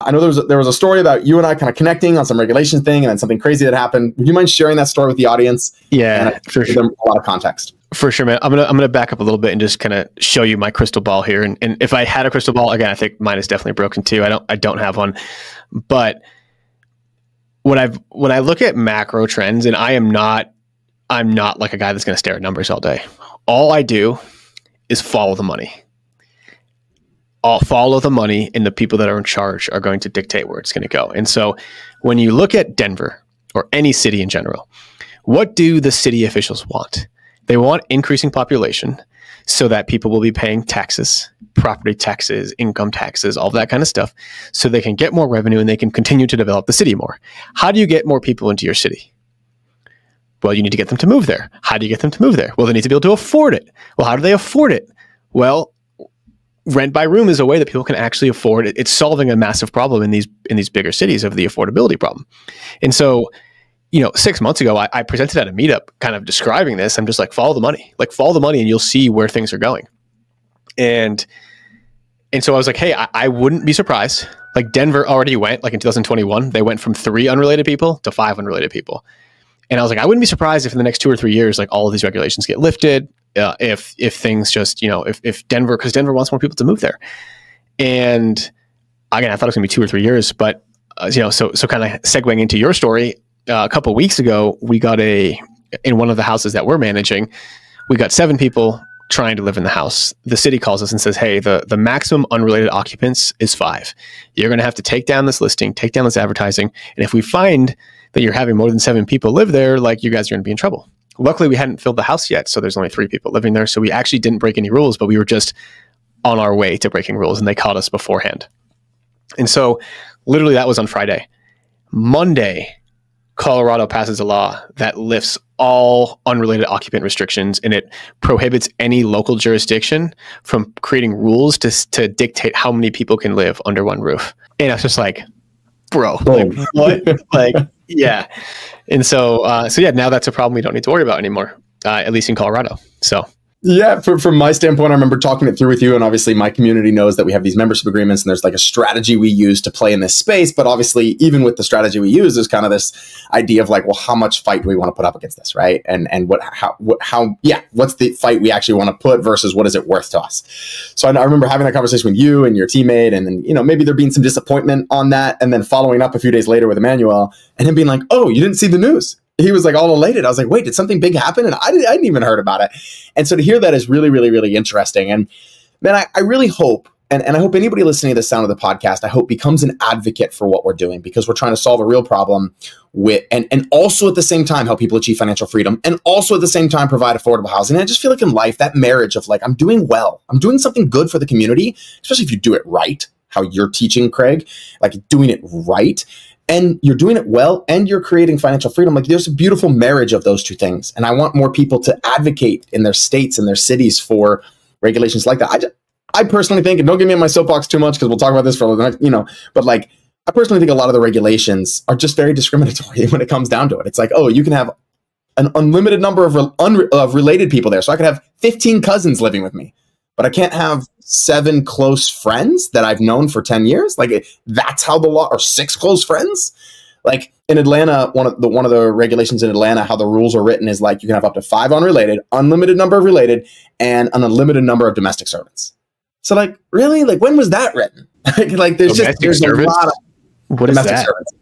I know there was a story about you and I kind of connecting on some regulation thing and then something crazy that happened. Would you mind sharing that story with the audience? Yeah, for sure. A lot of context. For sure, man. I'm gonna back up a little bit and just kind of show you my crystal ball here. And if I had a crystal ball, again, I think mine is definitely broken too. I don't have one. But when I look at macro trends, and I'm not like a guy that's gonna stare at numbers all day. All I do is follow the money. I'll follow the money, and the people that are in charge are going to dictate where it's going to go. And so when you look at Denver or any city in general, what do the city officials want? They want increasing population so that people will be paying taxes, property taxes, income taxes, all that kind of stuff, so they can get more revenue and they can continue to develop the city more. How do you get more people into your city? Well, you need to get them to move there. How do you get them to move there? Well, they need to be able to afford it. Well, how do they afford it? Well, rent by room is a way that people can actually afford it. It's solving a massive problem in these bigger cities of the affordability problem. And so, 6 months ago, I presented at a meetup kind of describing this. I'm just like, follow the money and you'll see where things are going. And so I was like, hey, I wouldn't be surprised. Like Denver already went, like in 2021, they went from 3 unrelated people to 5 unrelated people. And I was like, I wouldn't be surprised if in the next 2 or 3 years, like all of these regulations get lifted. If things just, if Denver, because Denver wants more people to move there. And again, I thought it was gonna be 2 or 3 years, but so kind of segueing into your story, a couple of weeks ago, we got in one of the houses that we're managing, we got 7 people trying to live in the house. The city calls us and says, hey, the maximum unrelated occupants is 5. You're going to have to take down this listing, take down this advertising. And if we find that you're having more than 7 people live there, like you guys are going to be in trouble. Luckily, we hadn't filled the house yet. So there's only 3 people living there. So we actually didn't break any rules, but we were just on our way to breaking rules and they caught us beforehand. And so literally that was on Friday. Monday, Colorado passes a law that lifts all unrelated occupant restrictions, and it prohibits any local jurisdiction from creating rules to dictate how many people can live under one roof. And I was just like, bro, like, what? Like, yeah. And so yeah, now that's a problem we don't need to worry about anymore, at least in Colorado. So. Yeah, from my standpoint, I remember talking it through with you, and obviously my community knows that we have these membership agreements and there's like a strategy we use to play in this space. But obviously, even with the strategy we use, there's kind of this idea of like, well, how much fight do we want to put up against this, right? And what's the fight we actually want to put versus what is it worth to us? So I remember having that conversation with you and your teammate, and then maybe there being some disappointment on that, and then following up a few days later with Emmanuel and him being like, "Oh, you didn't see the news." He was like all elated. I was like, wait, did something big happen? And I hadn't even heard about it. And so to hear that is really, really, really interesting. And man, I really hope, and I hope anybody listening to the sound of the podcast, I hope becomes an advocate for what we're doing, because we're trying to solve a real problem and also at the same time help people achieve financial freedom, and also at the same time provide affordable housing. And I just feel like in life, that marriage of like, I'm doing well, I'm doing something good for the community, especially if you do it right, how you're teaching, Craig, like doing it right. And you're doing it well, and you're creating financial freedom. Like there's a beautiful marriage of those two things. And I want more people to advocate in their states and their cities for regulations like that. I personally think, and don't get me on my soapbox too much because we'll talk about this for the next, but like, I personally think a lot of the regulations are just very discriminatory when it comes down to it. It's like, oh, you can have an unlimited number of related people there. So I could have 15 cousins living with me, but I can't have 7 close friends that I've known for 10 years. Like that's how the law, or 6 close friends. Like in Atlanta, one of the regulations in Atlanta, how the rules are written is like, you can have up to 5 unrelated, unlimited number of related, and an unlimited number of domestic servants. So like, really? Like when was that written? like there's a lot of what domestic is that? Servants.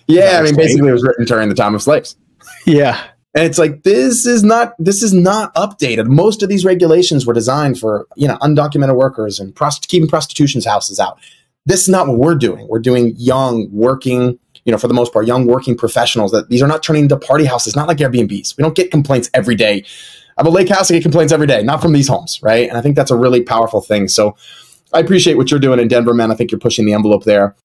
Yeah. I mean, basically it was written during the time of slaves. Yeah. And it's like, this is not updated. Most of these regulations were designed for, undocumented workers and keeping prostitution's houses out. This is not what we're doing. We're doing young, working, for the most part, young working professionals. That these are not turning into party houses, not like Airbnbs. We don't get complaints every day. I have a lake house, I get complaints every day, not from these homes, right? And I think that's a really powerful thing. So I appreciate what you're doing in Denver, man. I think you're pushing the envelope there.